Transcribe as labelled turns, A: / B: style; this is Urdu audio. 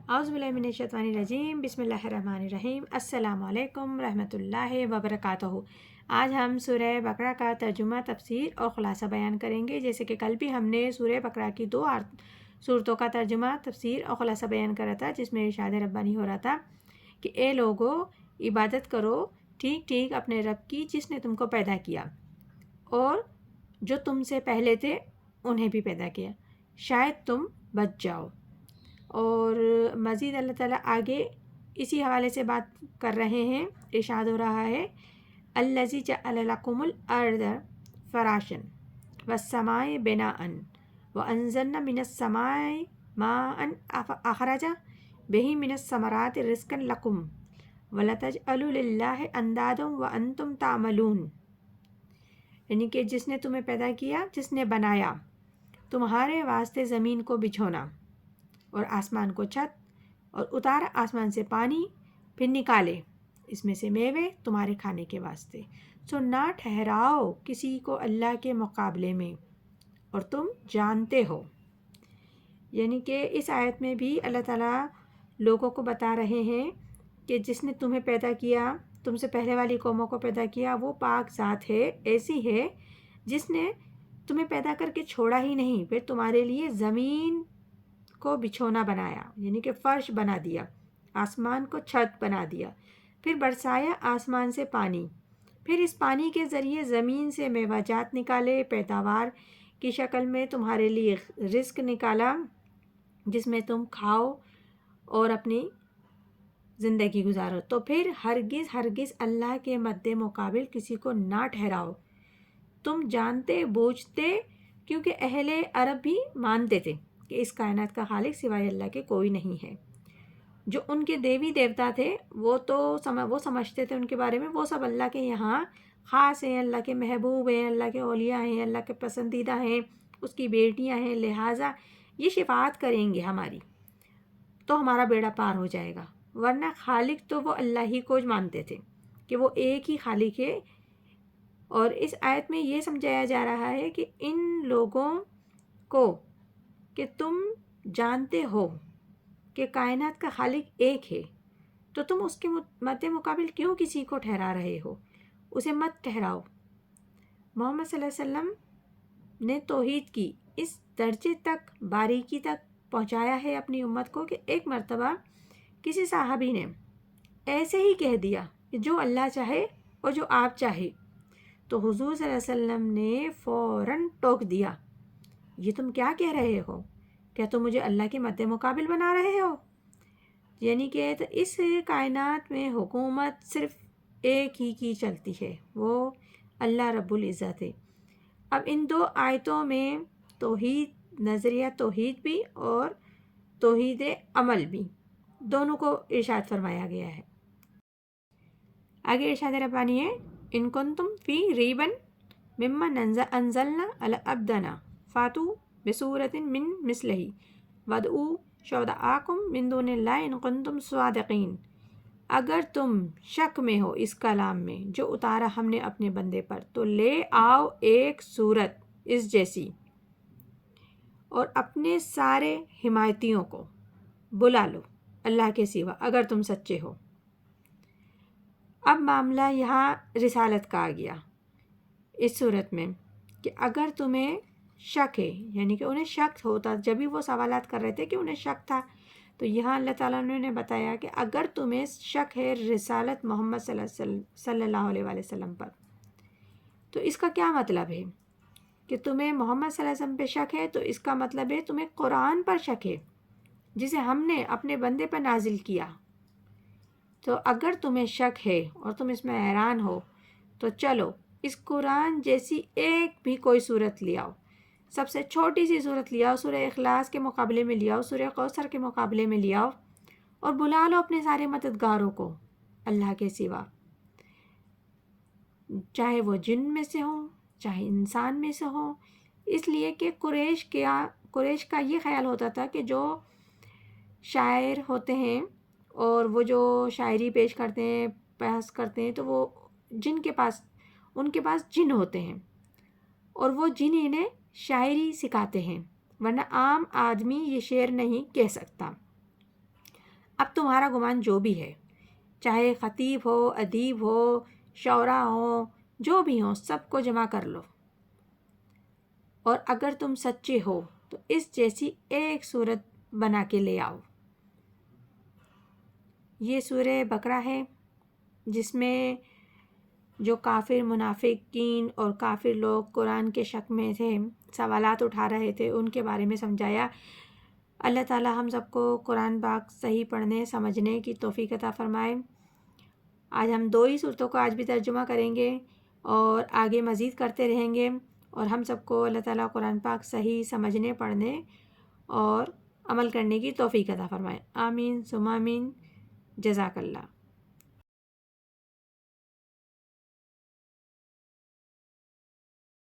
A: اعوذ باللہ من الشیطان الرجیم، بسم اللہ الرحمن الرحیم۔ السلام علیکم رحمۃ اللہ وبرکاتہ۔ آج ہم سورہ بقرہ کا ترجمہ، تفسیر اور خلاصہ بیان کریں گے۔ جیسے کہ کل بھی ہم نے سورہ بقرہ کی 2 صورتوں کا ترجمہ، تفسیر اور خلاصہ بیان کرا تھا، جس میں ارشاد ربانی ہو رہا تھا کہ اے لوگو، عبادت کرو ٹھیک ٹھیک اپنے رب کی جس نے تم کو پیدا کیا اور جو تم سے پہلے تھے انہیں بھی پیدا کیا، شاید تم بچ جاؤ۔ اور مزید اللہ تعالیٰ آگے اسی حوالے سے بات کر رہے ہیں۔ ارشاد ہو رہا ہے الذی جعل لکم الارض فراشا والسماء بناء وانزلنا من السماء ماء اخرج به من الثمرات رزقا لکم ولا تجعلوا للہ اندادا وانتم تعملون، یعنی کہ جس نے تمہیں پیدا کیا، جس نے بنایا، تمہارے واسطے زمین کو بچھونا اور آسمان کو چھت، اور اتارا آسمان سے پانی، پھر نکالے اس میں سے میوے تمہارے کھانے کے واسطے، سو نہ ٹھہراؤ کسی کو اللہ کے مقابلے میں اور تم جانتے ہو۔ یعنی کہ اس آیت میں بھی اللہ تعالیٰ لوگوں کو بتا رہے ہیں کہ جس نے تمہیں پیدا کیا، تم سے پہلے والی قوموں کو پیدا کیا، وہ پاک ذات ہے، ایسی ہے جس نے تمہیں پیدا کر کے چھوڑا ہی نہیں، پھر تمہارے لیے زمین کو بچھونا بنایا، یعنی کہ فرش بنا دیا، آسمان کو چھت بنا دیا، پھر برسایا آسمان سے پانی، پھر اس پانی کے ذریعے زمین سے میوہ جات نکالے، پیداوار کی شکل میں تمہارے لیے رزق نکالا جس میں تم کھاؤ اور اپنی زندگی گزارو۔ تو پھر ہرگز اللہ کے مد مقابل کسی کو نہ ٹھہراؤ، تم جانتے بوجھتے، کیونکہ اہل عرب بھی مانتے تھے کہ اس کائنات کا خالق سوائے اللہ کے کوئی نہیں ہے۔ جو ان کے دیوی دیوتا تھے وہ سمجھتے تھے ان کے بارے میں، وہ سب اللہ کے یہاں خاص ہیں، اللہ کے محبوب ہیں، اللہ کے اولیاء ہیں، اللہ کے پسندیدہ ہیں، اس کی بیٹیاں ہیں، لہٰذا یہ شفاعت کریں گے ہماری تو ہمارا بیڑا پار ہو جائے گا۔ ورنہ خالق تو وہ اللہ ہی کو مانتے تھے کہ وہ ایک ہی خالق ہے۔ اور اس آیت میں یہ سمجھایا جا رہا ہے کہ ان لوگوں کو کہ تم جانتے ہو کہ کائنات کا خالق ایک ہے، تو تم اس کے مد مقابل کیوں کسی کو ٹھہرا رہے ہو؟ اسے مت ٹھہراؤ۔ محمد صلی اللہ علیہ وسلم نے توحید کی اس درجے تک، باریکی تک پہنچایا ہے اپنی امت کو کہ ایک مرتبہ کسی صحابی نے ایسے ہی کہہ دیا کہ جو اللہ چاہے اور جو آپ چاہے، تو حضور صلی اللہ علیہ وسلم نے فوراً ٹوک دیا، یہ تم کیا کہہ رہے ہو؟ کیا تم مجھے اللہ کے مد مقابل بنا رہے ہو؟ یعنی کہ اس کائنات میں حکومت صرف ایک ہی کی چلتی ہے، وہ اللہ رب العزت ہے۔ اب ان 2 آیتوں میں توحید، نظریہ توحید بھی اور توحید عمل بھی، دونوں کو ارشاد فرمایا گیا ہے۔ آگے ارشاد ربانی ہے ان کنتم فی ریبا مما انزلنا علی عبدنا فاتوا بسورۃ من مثلہ وادعوا شہداءکم من دون اللہ ان کنتم صادقین۔ اگر تم شک میں ہو اس کلام میں جو اتارا ہم نے اپنے بندے پر، تو لے آؤ ایک صورت اس جیسی اور اپنے سارے حمایتیوں کو بلا لو اللہ کے سوا اگر تم سچے ہو۔ اب معاملہ یہاں رسالت کا آ گیا اس صورت میں کہ اگر تمہیں شک ہے، یعنی کہ انہیں شک ہوتا، جب بھی وہ سوالات کر رہے تھے کہ انہیں شک تھا، تو یہاں اللہ تعالیٰ نے بتایا کہ اگر تمہیں شک ہے رسالت محمد صلی اللہ علیہ وآلہ وسلم پر، تو اس کا کیا مطلب ہے کہ تمہیں محمد صلی اللہ علیہ وسلم پہ شک ہے، تو اس کا مطلب ہے تمہیں قرآن پر شک ہے جسے ہم نے اپنے بندے پر نازل کیا۔ تو اگر تمہیں شک ہے اور تم اس میں حیران ہو، تو چلو اس قرآن جیسی ایک بھی کوئی صورت لے آؤ، سب سے چھوٹی سی صورت لے آؤ، سورہ اخلاص کے مقابلے میں لے آؤ، سورہ کوثر کے مقابلے میں لے آؤ، اور بلا لو اپنے سارے مددگاروں کو اللہ کے سوا، چاہے وہ جن میں سے ہوں چاہے انسان میں سے ہوں۔ اس لیے کہ قریش کا یہ خیال ہوتا تھا کہ جو شاعر ہوتے ہیں اور وہ جو شاعری پیش کرتے ہیں، بحث کرتے ہیں، تو وہ ان کے پاس جن ہوتے ہیں اور وہ جن انہیں شاعری سکھاتے ہیں، ورنہ عام آدمی یہ شعر نہیں کہہ سکتا۔ اب تمہارا گمان جو بھی ہے، چاہے خطیب ہو، ادیب ہو، شعراء ہوں، جو بھی ہوں، سب کو جمع کر لو، اور اگر تم سچے ہو تو اس جیسی ایک صورت بنا کے لے آؤ۔ یہ سورہ بقرہ ہے، جس میں جو کافر منافقین اور کافر لوگ قرآن کے شک میں تھے، سوالات اٹھا رہے تھے، ان کے بارے میں سمجھایا۔ اللہ تعالی ہم سب کو قرآن پاک صحیح پڑھنے سمجھنے کی توفیق عطا فرمائے۔ آج ہم 2 ہی صورتوں کو آج بھی ترجمہ کریں گے اور آگے مزید کرتے رہیں گے، اور ہم سب کو اللہ تعالیٰ قرآن پاک صحیح سمجھنے، پڑھنے اور عمل کرنے کی توفیق عطا فرمائے۔ آمین ثم آمین۔ جزاک اللہ۔